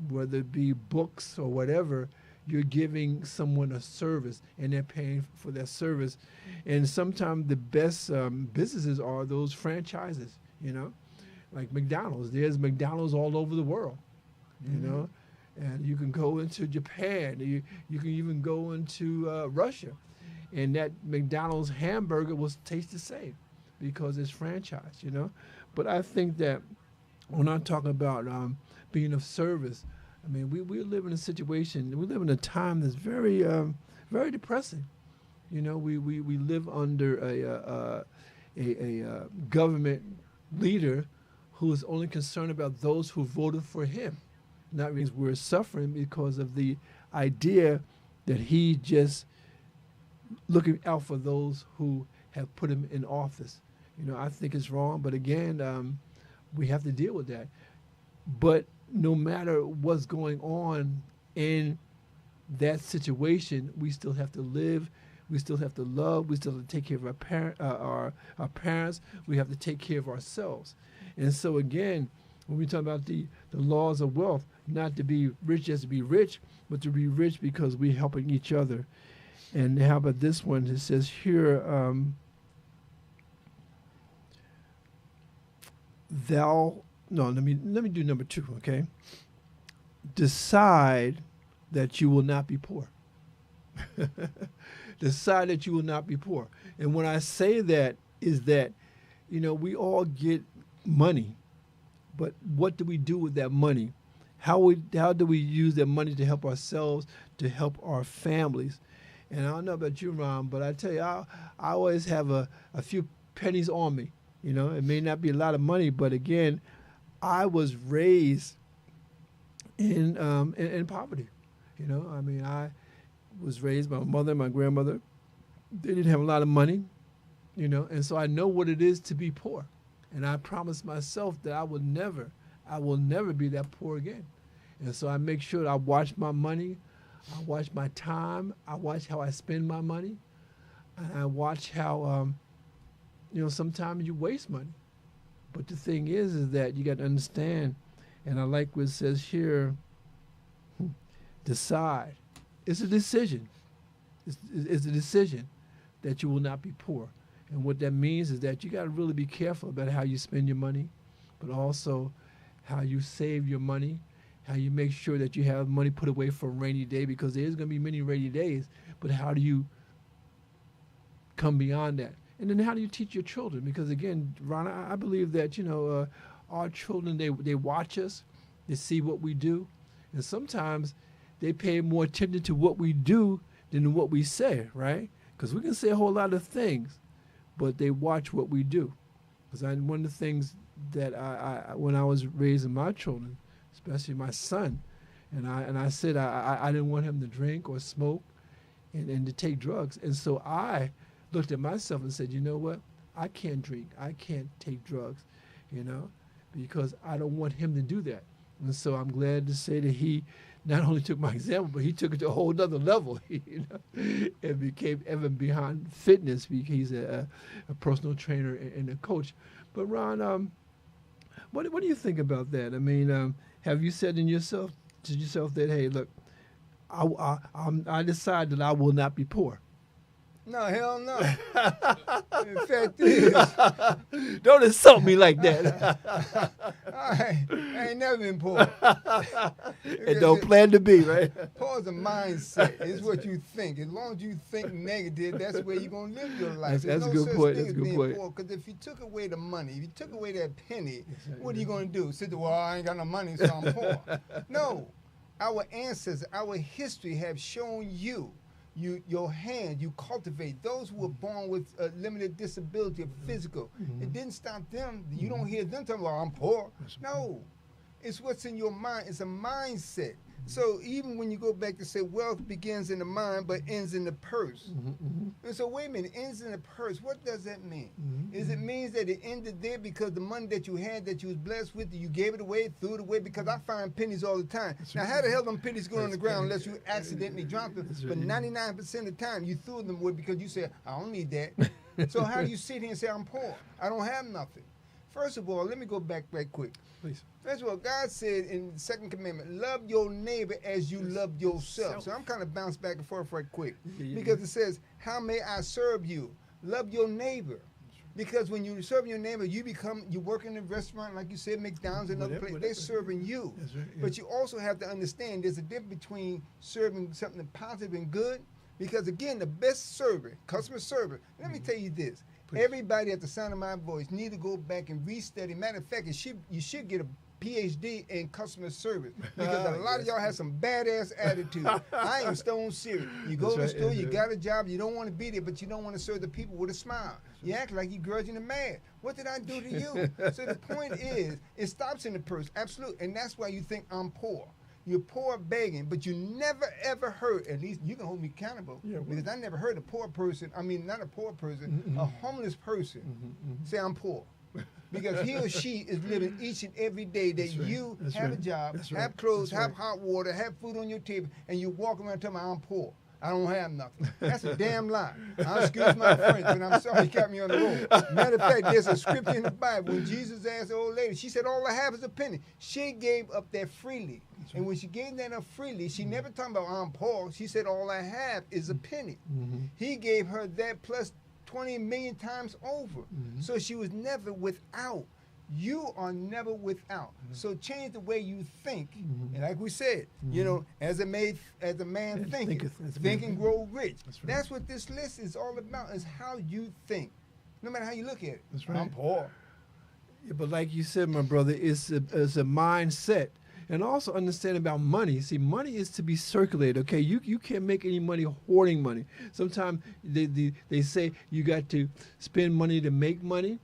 whether it be books or whatever. You're giving someone a service, and they're paying for that service. And sometimes the best businesses are those franchises, like McDonald's. There's McDonald's all over the world, and you can go into Japan. You can even go into Russia, and that McDonald's hamburger will taste the same because it's franchised, But I think that when I talk about being of service, I mean, we live in a situation, we live in a time that's very, very depressing. We live under a government leader who is only concerned about those who voted for him. Not because we're suffering because of the idea that he just looking out for those who have put him in office. I think it's wrong, but again, we have to deal with that. But no matter what's going on in that situation, we still have to live. We still have to love. We still have to take care of our parents. We have to take care of ourselves. And so again, when we talk about the laws of wealth, not to be rich just to be rich, but to be rich because we're helping each other. And how about this one? It says here, let me do number 2, okay? Decide that you will not be poor. Decide that you will not be poor. And when I say that is that, we all get money, but what do we do with that money? How do we use that money to help ourselves, to help our families? And I don't know about you, Ron, but I tell you, I always have a few pennies on me. It may not be a lot of money, but again, I was raised in poverty. I was raised by my mother and my grandmother. They didn't have a lot of money, and so I know what it is to be poor. And I promised myself that I will never be that poor again. And so I make sure that I watch my money, I watch my time, I watch how I spend my money, and I watch how, sometimes you waste money. But the thing is that you got to understand, and I like what it says here, decide. It's a decision. It's a decision that you will not be poor. And what that means is that you got to really be careful about how you spend your money, but also how you save your money, how you make sure that you have money put away for a rainy day, because there's going to be many rainy days, but how do you come beyond that? And then how do you teach your children? Because again, Ron, I believe that, our children, they watch us, they see what we do, and sometimes they pay more attention to what we do than what we say, right? Because we can say a whole lot of things, but they watch what we do. Because one of the things that I when I was raising my children, especially my son, and I said I didn't want him to drink or smoke and to take drugs. And so I looked at myself and said, you know what? I can't drink, I can't take drugs, you know, because I don't want him to do that. And so I'm glad to say that he not only took my example, but he took it to a whole nother level, you know, and became ever beyond fitness. He's a personal trainer and a coach. But Ron, what do you think about that? I mean, have you said to yourself that, hey, look, I decide that I will not be poor? No, hell no. In fact is, Don't insult me like that. I ain't never been poor. And don't plan to be, right? Poor is a mindset. It's what you think. As long as you think negative, that's where you're going to live your life. That's There's a no good such point. thing That's as a good being point. poor, because if you took away the money, if you took away that penny, what are you going to do? Sit there, well, I ain't got no money, so I'm poor. No. Our ancestors, our history have shown you your hand, you cultivate. Those who were born with a limited disability, physical, it didn't stop them. You don't hear them talking, well, I'm poor. No. It's what's in your mind. It's a mindset. So even when you go back to say wealth begins in the mind but ends in the purse. And so wait a minute, ends in the purse. What does that mean? Is it means that it ended there because the money that you had that you was blessed with, you gave it away, threw it away? Because I find pennies all the time. Now how the hell them pennies go on the ground unless you accidentally dropped them? But 99% of the time you threw them away because you said, I don't need that. So how do you sit here and say I'm poor? I don't have nothing. First of all, let me go back right quick. Please. First of all, God said in the second commandment, love your neighbor as you love yourself. So I'm kind of bounce back and forth right quick. Because it says, how may I serve you? Love your neighbor. Because when you serve your neighbor, you work in a restaurant, like you said, McDonald's and other places, they're serving you. That's right, yeah. But you also have to understand there's a difference between serving something positive and good. Because again, the best server, customer service, let me tell you this. Please. Everybody at the sound of my voice need to go back and restudy. Matter of fact, you should get a PhD in customer service, because a lot of y'all have some badass attitude. I am stone serious. You go to the store, you got a job, you don't want to be there, but you don't want to serve the people with a smile. You act like you're grudging and mad. What did I do to you? So the point is, it stops in the purse, absolutely, and that's why you think I'm poor. You're poor begging, but you never ever heard, at least you can hold me accountable, because I never heard a poor person, I mean not a poor person, a homeless person say I'm poor. Because he or she is living each and every day that you have a job, have clothes, have hot water, have food on your table, and you walk around telling me I'm poor. I don't have nothing. That's a damn lie. I excuse my French, but I'm sorry you got me on the road. Matter of fact, there's a scripture in the Bible when Jesus asked the old lady, she said, all I have is a penny. She gave up that freely. And when she gave that up freely, she never talked about I'm poor. She said, all I have is a penny. He gave her that plus 20 million times over. So she was never without. You are never without. So change the way you think. And like we said, you know, as a man thinketh, think and grow rich. That's what this list is all about, is how you think. No matter how you look at it. That's right. I'm poor. Yeah, but like you said, my brother, it's a mindset. And also understand about money. See, money is to be circulated, okay? You can't make any money hoarding money. Sometimes they say you got to spend money to make money,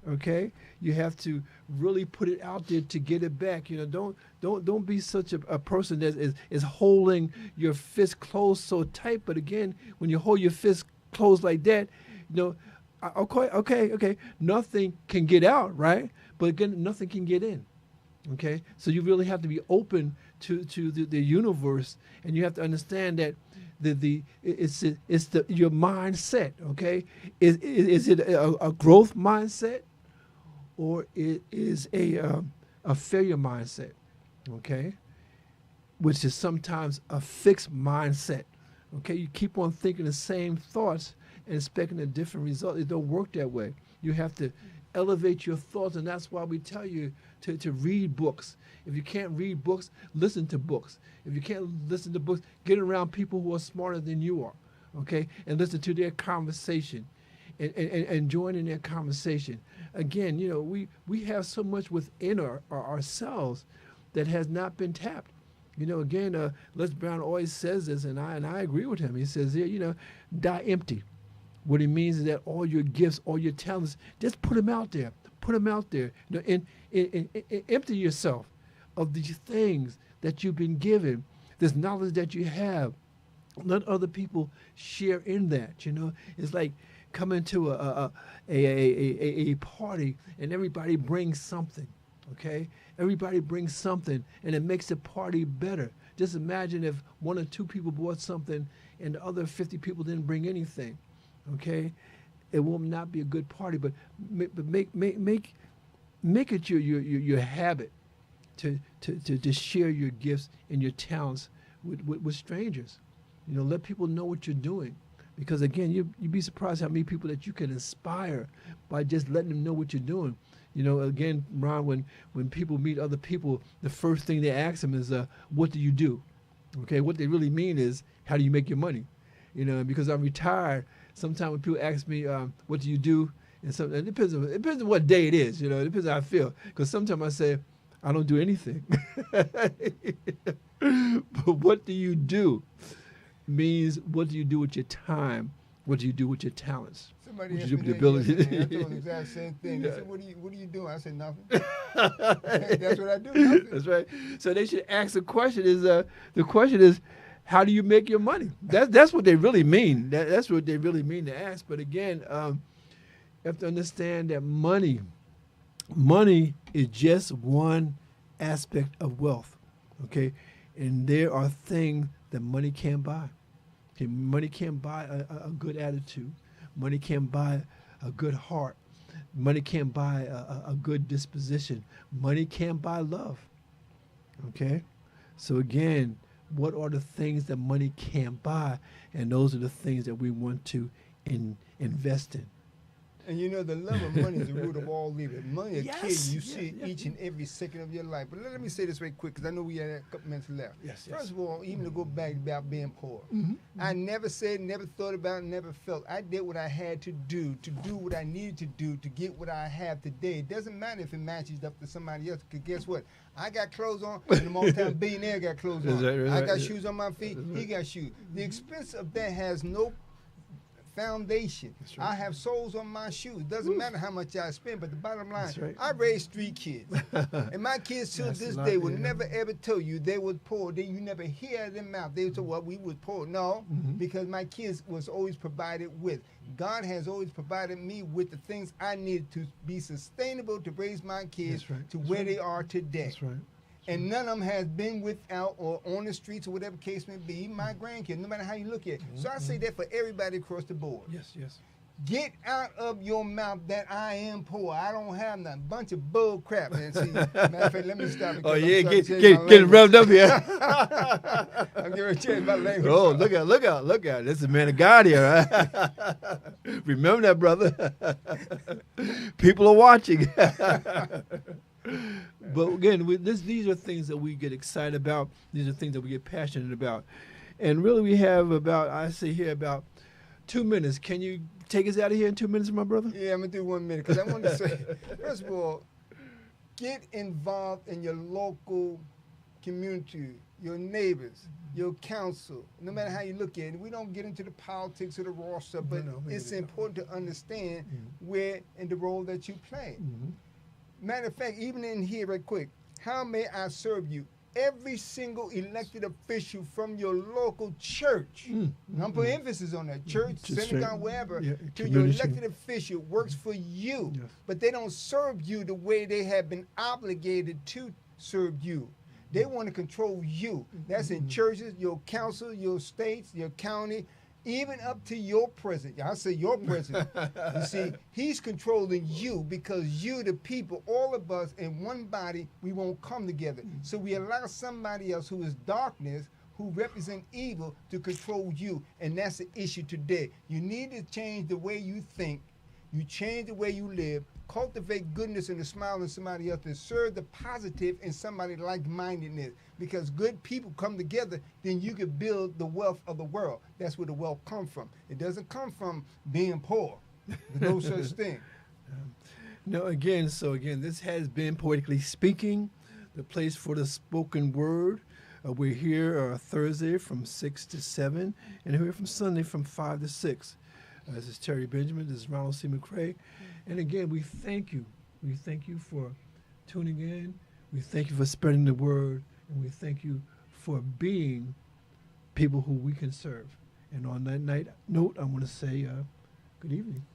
okay? You have to really put it out there to get it back. You know, don't be such a person that is holding your fist closed so tight. But again, when you hold your fist closed like that, you know, okay, nothing can get out, right? But again, nothing can get in. Okay, so you really have to be open to the universe, and you have to understand that it's your mindset. Okay, is it a growth mindset, or it is a failure mindset? Okay, which is sometimes a fixed mindset. Okay, you keep on thinking the same thoughts and expecting a different result. It don't work that way. You have to elevate your thoughts, and that's why we tell you to read books. If you can't read books, listen to books. If you can't listen to books, get around people who are smarter than you are, okay? And listen to their conversation and join in their conversation. Again, you know, we have so much within ourselves that has not been tapped. You know, again, Les Brown always says this, and I agree with him. He says, yeah, you know, die empty. What he means is that all your gifts, all your talents, just put them out there. Put them out there. You know, and empty yourself of these things that you've been given, this knowledge that you have. Let other people share in that. You know, it's like come into a party and everybody brings something, okay? Everybody brings something, and it makes the party better. Just imagine if one or two people brought something and the other 50 people didn't bring anything, okay? It will not be a good party, but make it your habit to share your gifts and your talents with strangers. You know, let people know what you're doing. Because again, you'd be surprised how many people that you can inspire by just letting them know what you're doing. You know, again, Ron, when people meet other people, the first thing they ask them is, what do you do? Okay, what they really mean is, how do you make your money? You know, because I'm retired, sometimes when people ask me, what do you do? And so it depends on what day it is, you know, it depends on how I feel. Because sometimes I say, I don't do anything. But what do you do means, what do you do with your time? What do you do with your talents? Somebody What asked do me you do with the that ability? yesterday. I told them the exact same thing. They Yeah. said, what are you doing? I said, nothing. That's what I do, nothing. That's right. So they should ask the question is, how do you make your money? That's what they really mean. That's what they really mean to ask. But again, you have to understand that money is just one aspect of wealth, okay? And there are things that money can't buy. Okay, money can't buy a good attitude. Money can't buy a good heart. Money can't buy a good disposition. Money can't buy love. Okay? So again, what are the things that money can't buy? And those are the things that we want to invest in. And you know, the love of money is the root of all evil. Money will Yes, kill you. You yeah, see it yeah, each and every second of your life. But let me say this very quick, because I know we have a couple minutes left. Yes, First of all, even to go back about being poor, Mm-hmm. I never said, never thought about, never felt. I did what I had to do what I needed to do to get what I have today. It doesn't matter if it matches up to somebody else, because guess what? I got clothes on, and the multi-billionaire got clothes on. I got shoes on my feet, he got shoes. The expense of that has no foundation. Right. I have soles on my shoes. Doesn't matter how much I spend, but the bottom line, Right. I raised 3 kids. And my kids till That's this a lot, day will yeah. never ever tell you they was poor. You never hear out of their mouth. They would say, well, we was poor. No, because my kids was always provided with. God has always provided me with the things I needed to be sustainable to raise my kids That's right. to That's where right. they are today. That's right. And none of them has been without or on the streets or whatever case may be. Even my grandkids, no matter how you look at it. So I say that for everybody across the board. Yes, yes. Get out of your mouth that I am poor. I don't have nothing. Bunch of bull crap, man. See, matter of fact, let me stop. Oh because yeah, I'm get starting to change my it revved up here. language. I'm getting ready to change my language. Oh, look out. This is a man of God here, right? Remember that, brother. People are watching. But again, these are things that we get excited about. These are things that we get passionate about. And really we have about 2 minutes. Can you take us out of here in 2 minutes, my brother? Yeah, I'm going to do 1 minute because I want to say, first of all, get involved in your local community, your neighbors, your council, no matter how you look at it. We don't get into the politics or the raw stuff, but it's important to understand where and the role that you play. Matter of fact, even in here right quick, how may I serve you? Every single elected official from your local church, I'm putting emphasis on that, church, synagogue, wherever, to your elected official works for you, but they don't serve you the way they have been obligated to serve you. They want to control you. That's in churches, your council, your states, your county, even up to your president. I say your president. You see, he's controlling you because you, the people, all of us in one body, we won't come together. So we allow somebody else who is darkness, who represent evil, to control you. And that's the issue today. You need to change the way you think. You change the way you live. Cultivate goodness and a smile in somebody else, and serve the positive in somebody like-mindedness. Because good people come together, then you can build the wealth of the world. That's where the wealth comes from. It doesn't come from being poor. There's no such thing. No, again, this has been Poetically Speaking, the place for the spoken word. We're here Thursday from 6 to 7, and we're here from Sunday from 5 to 6. This is Terry Benjamin. This is Ronald C. McCrae. And again, we thank you. We thank you for tuning in. We thank you for spreading the word. And we thank you for being people who we can serve. And on that note, I want to say Good evening.